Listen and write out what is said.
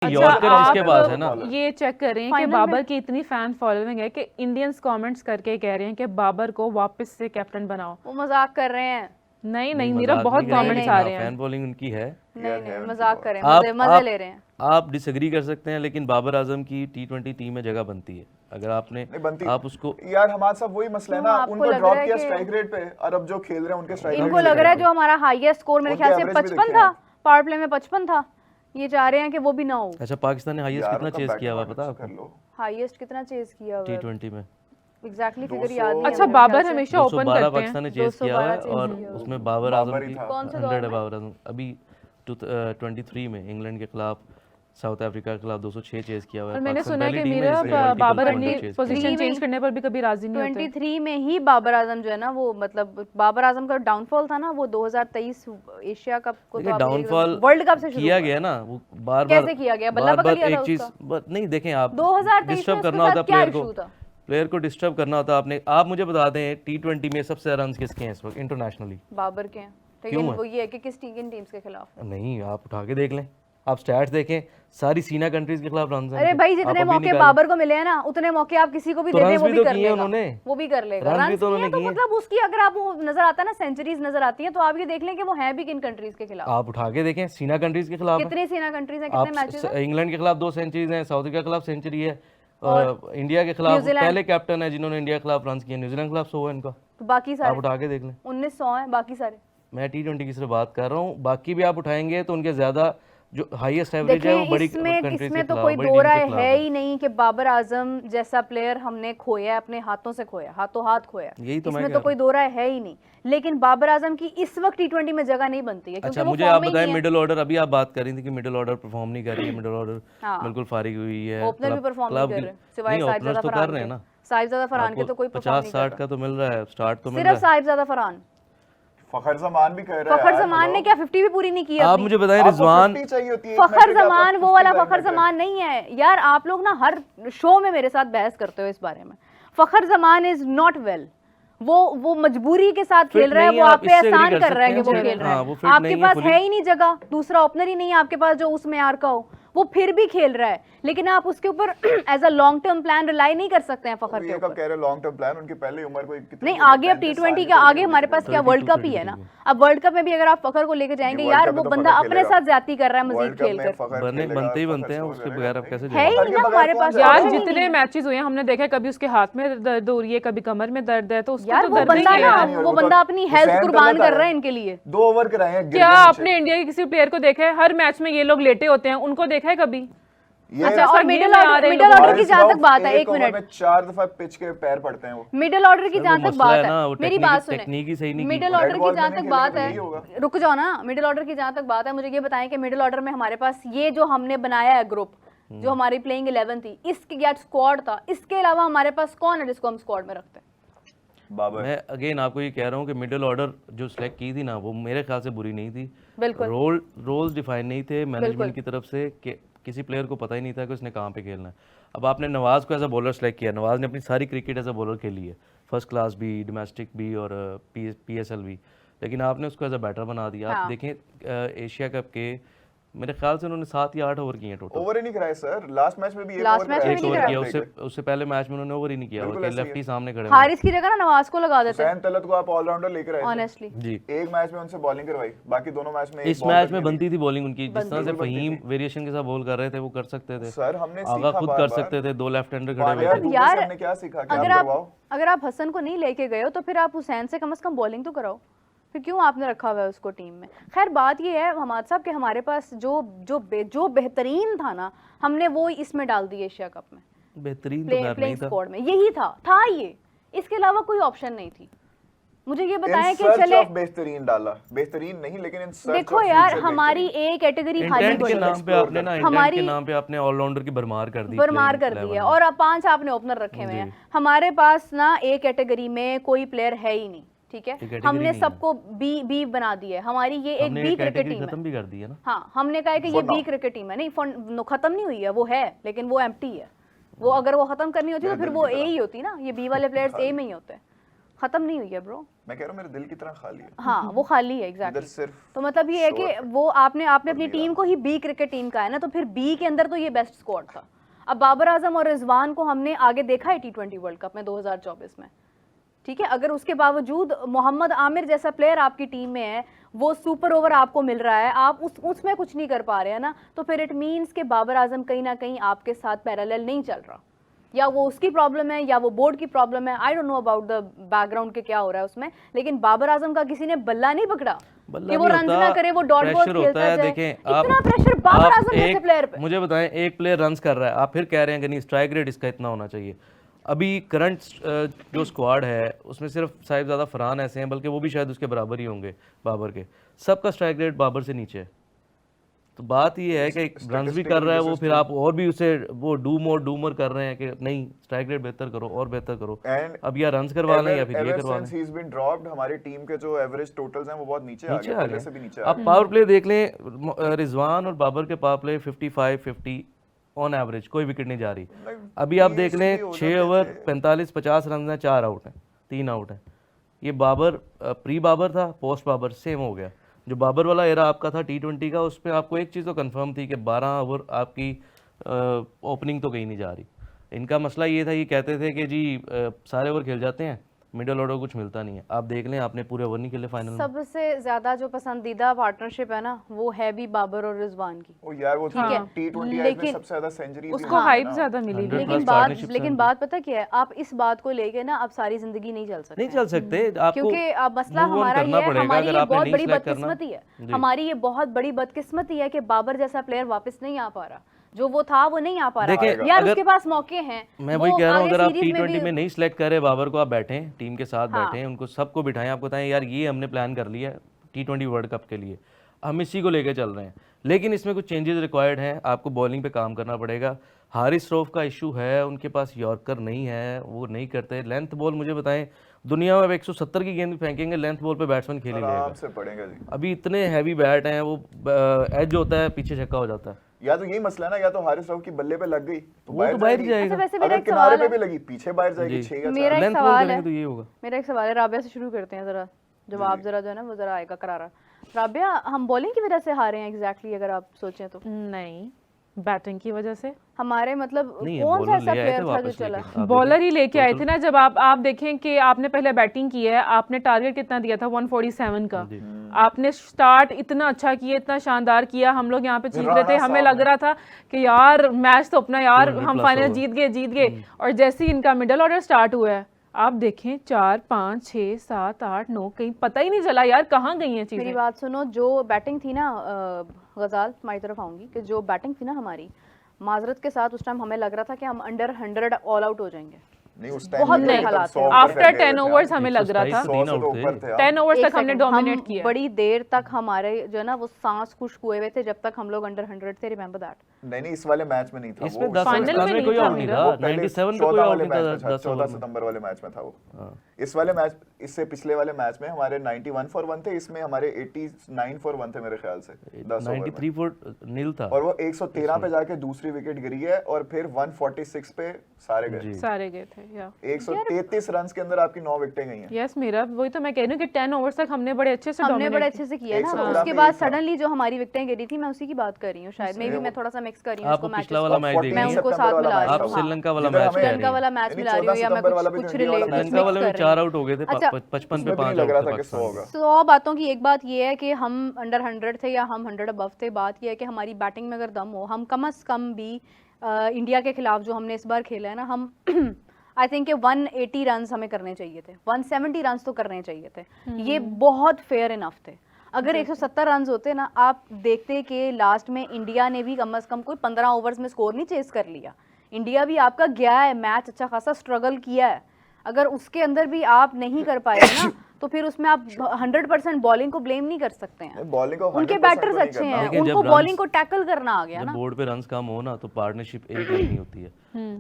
Yorker उसके पास है ना। ये चेक करें कि बाबर की इतनी फैन फॉलोइंग है कि इंडियंस कमेंट्स करके कह रहे हैं कि बाबर को वापस से कैप्टन बनाओ। वो मजाक कर रहे हैं। नहीं नीरव, बहुत कमेंट्स आ रहे हैं। फैन फॉलोइंग उनकी है। नहीं मजाक करें, मजे ले रहे हैं। आप डिसएग्री कर सकते हैं, लेकिन बाबर आजम की T20 टीम में जगह बनती है अगर आपने आप उसको। यार हमारे साथ वही मसला है ना, उनको ड्रॉप किया स्ट्राइक रेट पे और अब जो खेल रहे हैं उनके स्ट्राइक रेट इनको लग रहा है जो हमारा हाईएस्ट स्कोर मेरे ख्याल से 55 था, पावर प्ले में 55 था, ये चाह रहे हैं कि वो भी ना हो। अच्छा, पाकिस्तान ने हाईएस्ट कितना चेज किया हुआ पता आपको? हाईएस्ट कितना चेज किया हुआ T20 में एग्जैक्टली फिगर याद नहीं है। अच्छा, बाबर हमेशा ओपन करते हैं। पाकिस्तान ने चेज किया है और उसमें बाबर आजम की 100 है। बाबर आजम अभी 23 में इंग्लैंड के खिलाफ, साउथ अफ्रीका के खिलाफ 206 चेज किया हुआ है। और मैंने सुना है कि मेरा बाबर अपनी पोजीशन चेंज करने पर भी कभी राजी नहीं होते। 23 में ही बाबर आजम जो है ना, वो मतलब बाबर आजम का डाउनफॉल था ना, वो 2023 एशिया कप को तो डाउनफॉल वर्ल्ड कप से किया गया ना, वो बार कैसे किया गया? बल्ला पकड़ लिया था एक चीज नहीं देखें आप, 2023 डिस्टर्ब करना होता प्लेयर को डिस्टर्ब करना होता आपने। आप मुझे बता दें T20 में सबसे ज्यादा रन किसके हैं इस वक्त इंटरनेशनली? बाबर के हैं, लेकिन वो ये है कि किस टीम्स के खिलाफ नहीं, आप उठा के देख लें, आप स्टैट्स देखें, सारी सीना कंट्रीज के खिलाफ रन। अरे भाई, जितने मौके बाबर को मिले हैं ना, उतने मौके आप किसी को भी दे दें वो भी कर लेगा, वो भी कर लेगा। रन तो मतलब उसकी अगर आप वो नजर आता है ना, सेंचुरीज नजर आती है, तो आप ये देख लें कि वो है भी किन कंट्रीज के खिलाफ। आप उठा के देखें, सीना कंट्रीज के खिलाफ कितने सीना कंट्रीज हैं, कितने मैचेस हैं? इंग्लैंड के खिलाफ 2 सेंचुरीज हैं, साउथ अफ्रीका के खिलाफ सेंचुरी है, और इंडिया के खिलाफ पहले कैप्टन है जिन्होंने इंडिया के खिलाफ रन किए। न्यूजीलैंड के खिलाफ 100 है इनका, तो बाकी सारे आप उठा के देख लें। 1900 है बाकी सारे। मैं T20 की सिर्फ बात कर रहा हूँ, बाकी भी आप उठाएंगे तो उनके ज्यादा जो हाईएस्ट एवरेज है वो बड़ी कंट्रीज इसमें तो कोई दो राय है ही नहीं कि बाबर आजम जैसा प्लेयर हमने खोया, अपने हाथों से खोया, हाथों हाथ खोया। इसमें तो कोई दो राय है ही नहीं, लेकिन बाबर आजम की इस वक्त T20 में जगह नहीं बनती है। अच्छा, मुझे आप बताएं मिडिल ऑर्डर, अभी आप बात कर रही थी कि मिडिल ऑर्डर परफॉर्म नहीं कर रही है, मिडिल ऑर्डर बिल्कुल फारिग हुई है, ओपनर भी परफॉर्म नहीं कर रहे, सिवाय साहिबजादा फरहान कर रहे हैं ना। साहिबजादा फरहान के तो कोई 50-60 का तो मिल रहा है, स्टार्ट तो मिल रहा है सिर्फ साहिबजादा फरहान। फखर जमान भी कह रहा है, फखर जमान ने क्या 50 भी पूरी नहीं की? आप मुझे बताएं रिजवान, फखर जमान वो वाला फखर जमान नहीं है यार। आप लोग ना हर शो में मेरे साथ बहस करते हो इस बारे में। फखर जमान इज नॉट वेल, वो मजबूरी के साथ खेल रहा है, वो आप पे एहसान कर रहा है कि वो खेल रहा है। आपके पास है ही नहीं जगह, दूसरा ओपनर ही नहीं है आपके पास जो उसमें यार का हो, वो फिर भी खेल रहा है, लेकिन आप उसके ऊपर as a long term plan rely नहीं कर सकते हैं फखर के ऊपर। कह रहे लॉन्ग टर्म प्लान, उनकी पहले उम्र को नहीं, आगे अब T20 का आगे हमारे पास क्या वर्ल्ड कप ही है ना। अब वर्ल्ड कप में भी अगर आप फखर को लेके जाएंगे यार, वो बंदा अपने साथ ज्यादा कर रहा है मजीद खेल कर। बनते ही बनते हैं, उसके बगैर अब कैसे है ही ना हमारे पास यार। जितने मैचेस हुए हमने देखा कभी उसके हाथ में दर्द हो रही है, कभी कमर में दर्द है, तो यार वो बंदा अपनी हेल्थ कुर्बान कर रहा है इनके लिए। 2 ओवर कराए हैं। क्या आपने इंडिया के किसी प्लेयर को देखा है हर मैच में ये लोग लेटे होते हैं, उनको देखा है कभी? अच्छा, और मिडिल ऑर्डर की जहां तक बात है, 1 मिनट, 4 दफा पिच के पैर पड़ते हैं वो। मिडिल ऑर्डर की जहां तक बात है, मेरी बात सुने, मिडिल ऑर्डर की जहां तक बात है, रुक जाओ ना। मिडिल ऑर्डर की जहां तक बात है, मुझे ये बताएं कि मिडिल ऑर्डर में हमारे पास ये जो हमने बनाया है ग्रुप, जो हमारी प्लेइंग 11 थी, इसके या स्क्वाड था, इसके अलावा हमारे पास कौन है जिसको हम स्क्वाड में रखते हैं? बाबर। मैं अगेन आपको ये कह रहा हूँ कि मिडिल ऑर्डर जो सिलेक्ट की थी ना, वो मेरे ख्याल से बुरी नहीं थी। बिल्कुल रोल्स डिफाइन नहीं थे मैनेजमेंट की तरफ से कि किसी प्लेयर को पता ही नहीं था कि उसने कहाँ पे खेलना है। अब आपने नवाज़ को एज अ बॉलर सेलेक्ट किया, नवाज़ ने अपनी सारी क्रिकेट एज अ बॉलर खेली है, फर्स्ट क्लास भी, डोमेस्टिक भी और PSL भी, लेकिन आपने उसको एज अ बैटर बना दिया। आप देखें एशिया कप के मेरे ख्याल से उन्होंने 7 या 8 ओवर किए टोटल। ओवर ही नहीं कराए सर, लास्ट मैच में भी एक ओवर किया, उससे पहले मैच में उन्होंने ओवर ही नहीं किया, वो लेफ्टी सामने खड़े। हारिस की जगह ना नवाज को लगा देते हैं। हुसैन तलत को आप ऑलराउंडर लेकर आए ऑनेस्टली जी, एक मैच में उनसे बॉलिंग करवाई, बाकी दोनों मैच में इस मैच में बनती थी बॉलिंग उनकी, जिस तरह से फहीम वेरिएशन के साथ बॉल कर रहे थे वो कर सकते थे सर। हमने आगा खुद कर सकते थे, 2 लेफ्ट हैंडर खड़े हुए थे यार। हमने क्या सीखा? अगर आप हसन को नहीं लेके गए हो तो फिर आप हुसैन से कम बॉलिंग तो कराओ, फिर क्यों आपने रखा हुआ है उसको टीम में? खैर बात ये है हमाद साहब कि हमारे पास जो बेहतरीन था ना, हमने वो इसमें डाल दिया एशिया कप में, बेहतरीन तो नहीं था स्क्वाड में, यही था ये, इसके अलावा कोई ऑप्शन नहीं थी। मुझे ये बताएं कि चले बेहतरीन डाला, बेहतरीन नहीं लेकिन इन सर्च देखो यार, हमारी ए कैटेगरी खाली के नाम पे आपने ना, इंटेंट के नाम पे आपने ऑलराउंडर की भरमार कर दी है, और अब 5 आपने ओपनर रखे हुए हैं। हमारे पास ना ए कैटेगरी में कोई प्लेयर है ही नहीं, ठीक है, हमने सबको बी बना दिया है। हमारी ये एक बी क्रिकेट टीम खत्म भी कर दी है ना। हाँ, हमने कहा है कि ये बी क्रिकेट टीम है, नहीं खत्म नहीं हुई है, वो है लेकिन वो एम्प्टी है। वो अगर वो खत्म करनी होती तो फिर वो ए ही होती ना, ये बी वाले प्लेयर्स ए में ही होते हैं। खत्म नहीं हुई है ब्रो। मैं कह रहा हूँ मेरे दिल की तरह खाली है, हाँ वो खाली है इधर एग्जैक्टली। सिर्फ तो मतलब ये है कि वो आपने अपनी टीम को ही बी क्रिकेट टीम का है ना, तो फिर बी के अंदर तो ये बेस्ट स्क्वाड था। अब बाबर आजम और रिजवान को हमने आगे देखा है T20 वर्ल्ड कप में 2024 में, ठीक है। अगर उसके बावजूद मोहम्मद आमिर जैसा प्लेयर आपकी टीम में है, वो सुपर ओवर आपको मिल रहा है, आप उसमें कुछ नहीं कर पा रहे हैं ना, तो फिर इट मीन्स कि बाबर आजम कहीं ना कहीं आपके साथ पैरेलल नहीं चल रहा। या वो उसकी प्रॉब्लम है या वो बोर्ड की प्रॉब्लम है, I don't know about the background के क्या हो रहा है उसमें, लेकिन बाबर आजम का किसी ने बल्ला नहीं पकड़ा कि वो रन ना करे, वो डॉट बॉल खेलता है। देखें इतना प्रेशर बाबर आजम जैसे प्लेयर पे। मुझे बताएं, एक प्लेयर रन्स कर रहा है, आप फिर कह रहे हैं कि नहीं स्ट्राइक रेट इसका इतना होना चाहिए। अभी करंट जो स्क्वाड है उसमें सिर्फ साहिबजादा फरहान ऐसे हैं, बल्कि वो भी शायद उसके बराबर ही होंगे बाबर के, सबका स्ट्राइक रेट बाबर से नीचे है। तो बात ये है कि रन्स भी कर रहा है वो, फिर आप और भी उसे वो डू मोर कर रहे हैं कि नहीं स्ट्राइक रेट बेहतर करो और बेहतर करो। अब या रन्स करवा लें या फिर ये करवा लें। हमारी टीम के जो एवरेज टोटल्स हैं वो बहुत नीचे आ गए, पहले से भी नीचे आ आप पावर प्ले देख लें, रिजवान और बाबर के पावर प्ले 55-50 ऑन एवरेज, कोई विकेट नहीं जा रही। अभी आप देख लें 6 ओवर 45-50 रन हैं, 4 आउट हैं, 3 आउट हैं। ये बाबर प्री बाबर था, पोस्ट बाबर सेम हो गया। जो बाबर वाला एरा आपका था T20 का, उसमें आपको एक चीज़ तो कंफर्म थी कि 12 ओवर आपकी ओपनिंग तो कहीं नहीं जा रही। इनका मसला ये था, ये कहते थे कि जी सारे ओवर खेल जाते हैं, मिडिल ऑर्डर कुछ मिलता नहीं है। आप देख लें आपने पूरे ओवर नहीं खेले फाइनल में। सबसे ज्यादा जो पसंदीदा पार्टनरशिप है ना वो है भी बाबर और रिजवान की। ओ यार वो हाँ। T20 में सबसे ज्यादा सेंचुरी उसको हाइप ज्यादा मिली। लेकिन बात पता क्या है, आप इस बात को लेके ना आप सारी जिंदगी नहीं चल सकते, नहीं चल सकते आपको, क्योंकि अब मसला हमारा ये है, हमारी ये बहुत बड़ी बदकिस्मती है, हमारी ये बहुत बड़ी बदकिस्मती है कि बाबर जैसा प्लेयर वापस नहीं आ पा रहा, जो वो था वो नहीं आ पा रहा। यार उसके पास मौके हैं। मैं वही कह रहा हूँ, अगर आप T20 में नहीं सिलेक्ट करे बाबर को, आप बैठें टीम के साथ बैठें, उनको सबको बिठाएं, आपको बताएं यार ये हमने प्लान कर लिया T20 वर्ल्ड कप के लिए, हम इसी को लेके चल रहे हैं, लेकिन इसमें कुछ चेंजेस रिक्वायर्ड हैं, आपको बॉलिंग पे काम करना पड़ेगा। हारिस रऊफ का इशू है, उनके पास यॉर्कर नहीं है, वो नहीं करते लेंथ बॉल। मुझे बताएं दुनिया में 170 की गेंद भी फेंकेंगे, लेंथ बॉल पे बैट्समैन खेल ही आराम से पड़ेगा जी। अभी इतने हैवी बैट हैं, वो एज होता है पीछे छक्का हो जाता है। या तो यही मसला है ना, या तो हारिस रऊफ की बल्ले पे लग गई तो वो तो बाहर जाएगा। वैसे मेरा अगर एक किनारे सवाल पे भी लगी पीछे बाहर जाएगी 6 या 4। मेरा एक लेंथ बॉल सवाल है, करेंगे तो ये होगा। मेरा एक सवाल है, राबिया से शुरू करते हैं जरा, जवाब जरा जो है ना वो जरा आएगा करारा। राबिया, हम बॉलिंग की वजह से हारे हैं एग्जैक्टली, अगर आप सोचें तो? नहीं, बैटिंग की वजह से। हमारे मतलब नहीं, कौन सा बॉलर ऐसा ले आए प्लेयर थे था जो वापस चला? लेके। बॉलर ही लेके आए थे ना। जब आप देखें कि आपने पहले बैटिंग की है, आपने टारगेट कितना दिया था 147 का, आपने स्टार्ट इतना अच्छा किया, इतना शानदार किया, हम लोग यहाँ पे चीख रहे थे, हमें लग रहा था कि यार मैच तो अपना, यार हम फाइनल जीत गए। और जैसे ही इनका मिडल ऑर्डर स्टार्ट हुआ है, आप देखें 4, 5, 6, 7, 8, 9, कहीं पता ही नहीं चला यार कहाँ गई हैं चीजें। मेरी बात सुनो, जो बैटिंग थी ना, गजाल तुम्हारी तरफ आऊंगी, कि जो बैटिंग थी ना हमारी, माजरत के साथ उस टाइम हमें लग रहा था कि हम अंडर 100 ऑल आउट हो जाएंगे। नहीं उस टाइम बहुत बुरे हालात थे। आफ्टर 10 ओवर्स हमें लग रहा था 100 से तो ऊपर थे। 10 ओवर्स एक तक हमने second, डोमिनेट हम किया। बड़ी देर तक हमारे जो है ना वो सांस खुश्क हुए हुए थे जब तक हम लोग अंडर 100 थे, रिमेंबर दैट? नहीं इस वाले मैच में नहीं था इसमें वो, 10 फाइनल में में कोई नहीं आउट था नहीं मेरा। था, वो पहले 97 पे 14 कोई आउट वाले नहीं मैच था में था, 10 14 ओवर में। सितंबर वाले मैच में था वो। इस वाले मैच, इससे पिछले वाले मैच में हमारे 91 फॉर 1 थे, इसमें हमारे 89 फॉर 1 थे मेरे ख्याल से 10 ओवर में। 93 फॉर नील था, और वो 113 पे जाके दूसरी विकेट गिरी है, और फिर 146 पे सारे गए। सारे गए थे या 133 रन के अंदर आपकी 9 विकेटें गई हैं। यस, मेरा वही तो मैं कह रही हूँ कि 10 ओवर्स तक हमने बड़े अच्छे से हमने dominate बड़े किया। अच्छे से किया ना। 113 उसके पे बाद एक था। सडनली जो हमारी विकेटें गिरी थी, मैं उसी की बात कर रही हूँ शायद, मे भी मैं थोड़ा सा मिक्स कर रही हूँ आपको उसको पिछला मैचेस वाला को। मैच मैं देखिए, उनको साथ मिला रही आप हूँ। श्रीलंका वाला जिधर मैच हमें- कह श्रीलंका रही वाला हैं। मैच नहीं, मिला रही हूँ या मैं 14 वाला भी कुछ तो इंडिया वाला रिलेट मैच श्रीलंका वाले में कर रही 4 हूँ। आउट हो गए थे, अच्छा, 55 उसमें पे भी 5 लग रहा आउट था थे कि 100 पाकिस्तान। होगा। 100 बातों की एक बात ये है कि हम अंडर 100 थे या हम 100 अबव थे। बात ये है कि हमारी बैटिंग में अगर दम हो, हम कम से कम भी इंडिया के खिलाफ जो हमने इस बार खेला है ना, हम आई थिंक 180 रन हमें करने चाहिए थे, 170 रन तो करने चाहिए थे। ये बहुत फेयर इनफ थे। अगर 170 रन होते ना, आप देखते कि लास्ट में इंडिया ने भी कम से कम कोई 15 ओवर्स में स्कोर नहीं चेस कर लिया। इंडिया भी आपका गया है मैच, अच्छा खासा स्ट्रगल किया है। अगर उसके अंदर भी आप नहीं कर पाए ना, तो फिर उसमें आप 100% बॉलिंग को ब्लेम नहीं कर सकते हैं। बॉलिंग को उनके 100% बैटर्स तो नहीं अच्छे करना। हैं, लेकिन जब उनको runs- बॉलिंग को टैकल करना आ गया जब ना। बोर्ड पे रन्स कम हो ना, तो पार्टनरशिप एक नहीं होती है।